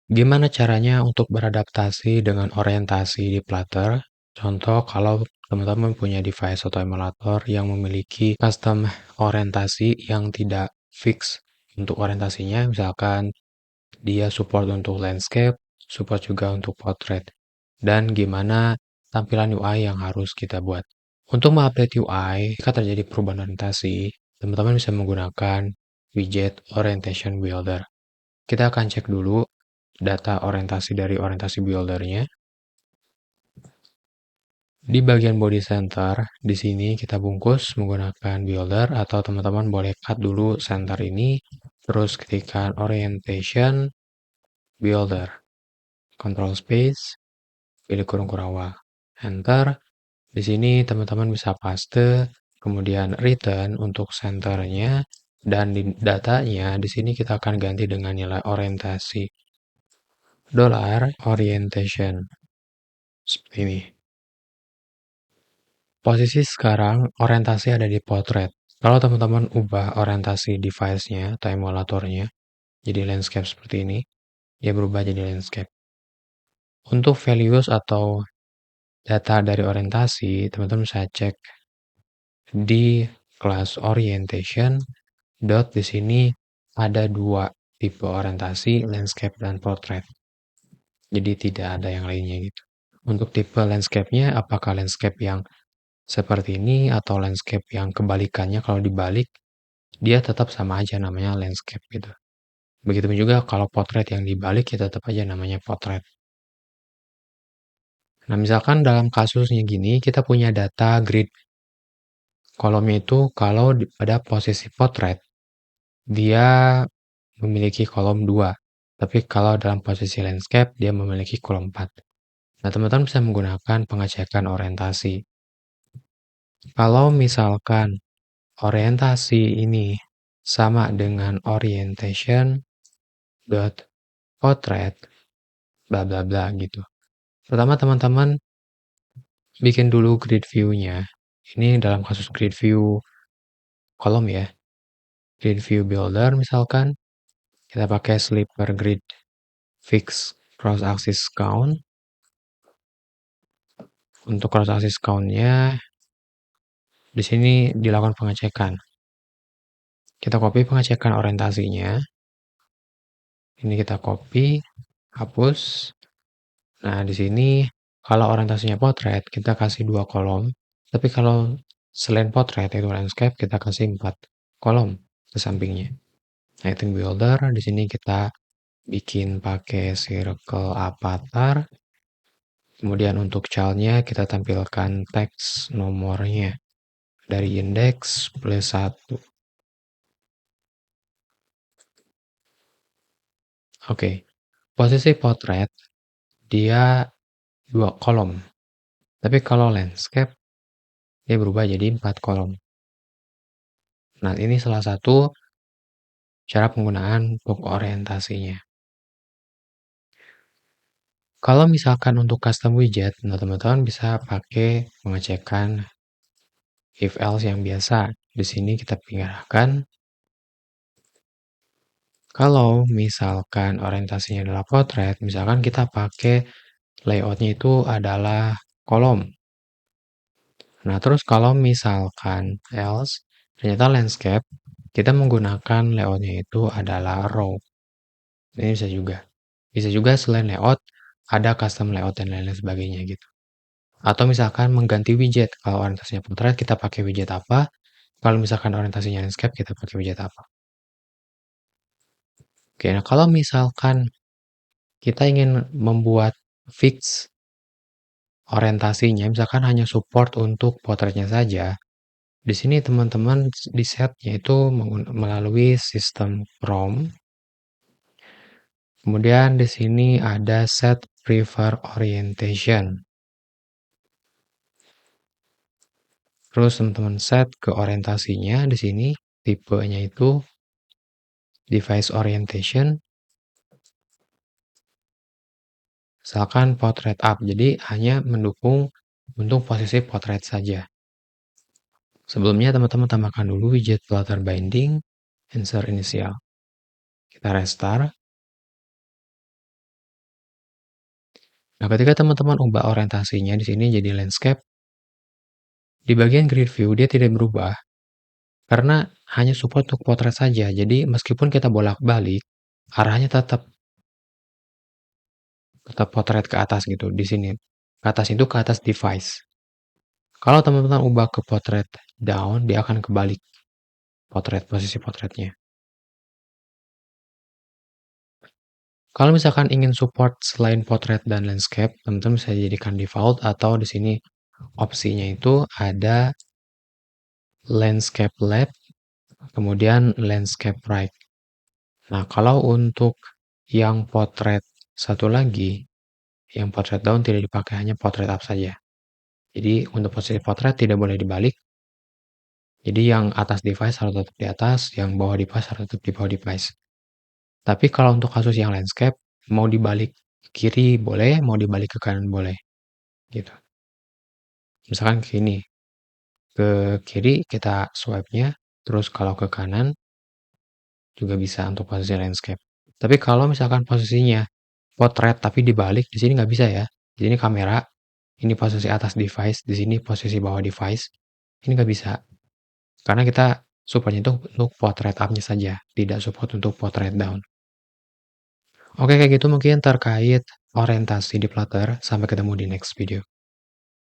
Gimana caranya untuk beradaptasi dengan orientasi di Flutter? Contoh kalau teman-teman punya device atau emulator yang memiliki custom orientasi yang tidak fix untuk orientasinya, misalkan dia support untuk landscape, support juga untuk portrait, dan gimana tampilan UI yang harus kita buat. Untuk mengupdate UI, jika terjadi perubahan orientasi, teman-teman bisa menggunakan widget Orientation Builder. Kita akan cek dulu data orientasi dari orientasi buildernya. Di bagian body center, di sini kita bungkus menggunakan builder atau teman-teman boleh cut dulu center ini, terus ketikkan orientation builder, control space, pilih kurung Kurokawa, enter. Di sini teman-teman bisa paste, kemudian return untuk centernya, dan di datanya di sini kita akan ganti dengan nilai orientasi $orientation seperti ini. Posisi sekarang orientasi ada di portrait. Kalau teman-teman ubah orientasi device-nya atau emulatornya jadi landscape seperti ini, dia berubah jadi landscape. Untuk values atau data dari orientasi, teman-teman bisa cek di kelas orientation. Di sini ada dua tipe orientasi, landscape dan portrait. Jadi tidak ada yang lainnya gitu. Untuk tipe landscape-nya, apakah landscape yang seperti ini atau landscape yang kebalikannya, kalau dibalik dia tetap sama aja namanya landscape gitu. Begitu juga kalau portrait yang dibalik ya tetap aja namanya portrait. Nah, misalkan dalam kasusnya gini, kita punya data grid. Kolomnya itu kalau pada posisi portrait, dia memiliki kolom 2. Tapi kalau dalam posisi landscape, dia memiliki kolom 4. Nah, teman-teman bisa menggunakan pengecekan orientasi. Kalau misalkan orientasi ini sama dengan orientation dot portrait bla bla bla gitu. Pertama teman-teman bikin dulu grid view-nya. Ini dalam kasus grid view kolom ya. Grid view builder misalkan kita pakai slipper grid fix cross axis count. Untuk cross axis count-nya di sini dilakukan pengecekan. Kita copy pengecekan orientasinya. Ini kita copy, hapus. Nah, di sini kalau orientasinya portrait, kita kasih 2 kolom. Tapi kalau selain portrait itu landscape, kita kasih 4 kolom ke sampingnya. Nah, item builder di sini kita bikin pakai circle avatar. Kemudian untuk childnya kita tampilkan teks nomornya dari indeks +1. Oke, posisi portrait dia 2 kolom. Tapi kalau landscape dia berubah jadi 4 kolom. Nah, ini salah satu cara penggunaan untuk orientasinya. Kalau misalkan untuk custom widget, nah teman-teman bisa pakai pengecekan if else yang biasa. Di sini kita pindahkan. Kalau misalkan orientasinya adalah portrait, misalkan kita pakai layoutnya itu adalah kolom. Nah, terus kalau misalkan else, ternyata landscape, kita menggunakan layoutnya itu adalah row. Ini bisa juga. Bisa juga selain layout, ada custom layout dan lain-lain sebagainya gitu. Atau misalkan mengganti widget. Kalau orientasinya portrait, kita pakai widget apa. Kalau misalkan orientasinya landscape, kita pakai widget apa. Oke, nah kalau misalkan kita ingin membuat fix orientasinya, misalkan hanya support untuk portraitnya saja, di sini teman-teman di setnya itu melalui sistem from. Kemudian di sini ada set prefer orientation. Terus teman-teman set ke orientasinya di sini tipenya itu device orientation. Misalkan portrait up, jadi hanya mendukung untuk posisi portrait saja. Sebelumnya teman-teman tambahkan dulu widget Flutter binding, insert initial. Kita restart. Nah, ketika teman-teman ubah orientasinya di sini jadi landscape, di bagian grid view dia tidak berubah karena hanya support untuk potret saja. Jadi meskipun kita bolak-balik, arahnya tetap potret ke atas gitu di sini. Ke atas itu ke atas device. Kalau teman-teman ubah ke potret down, dia akan kebalik posisi potretnya. Kalau misalkan ingin support selain potret dan landscape, teman-teman bisa jadikan default atau di sini opsinya itu ada landscape left, kemudian landscape right. Nah, kalau untuk yang potret satu lagi, yang potret down tidak dipakai, hanya potret up saja. Jadi untuk posisi potret tidak boleh dibalik. Jadi yang atas device harus tetap di atas, yang bawah device harus tetap di bawah device. Tapi kalau untuk kasus yang landscape, mau dibalik kiri boleh, mau dibalik ke kanan boleh. Gitu. Misalkan gini, ke kiri kita swipe-nya, terus kalau ke kanan juga bisa untuk posisi landscape. Tapi kalau misalkan posisinya potret tapi dibalik, di sini nggak bisa ya. Di sini kamera, ini posisi atas device, di sini posisi bawah device. Ini nggak bisa. Karena kita supportnya itu untuk potret up-nya saja, tidak support untuk potret down. Oke, kayak gitu mungkin terkait orientasi di Flutter. Sampai ketemu di next video.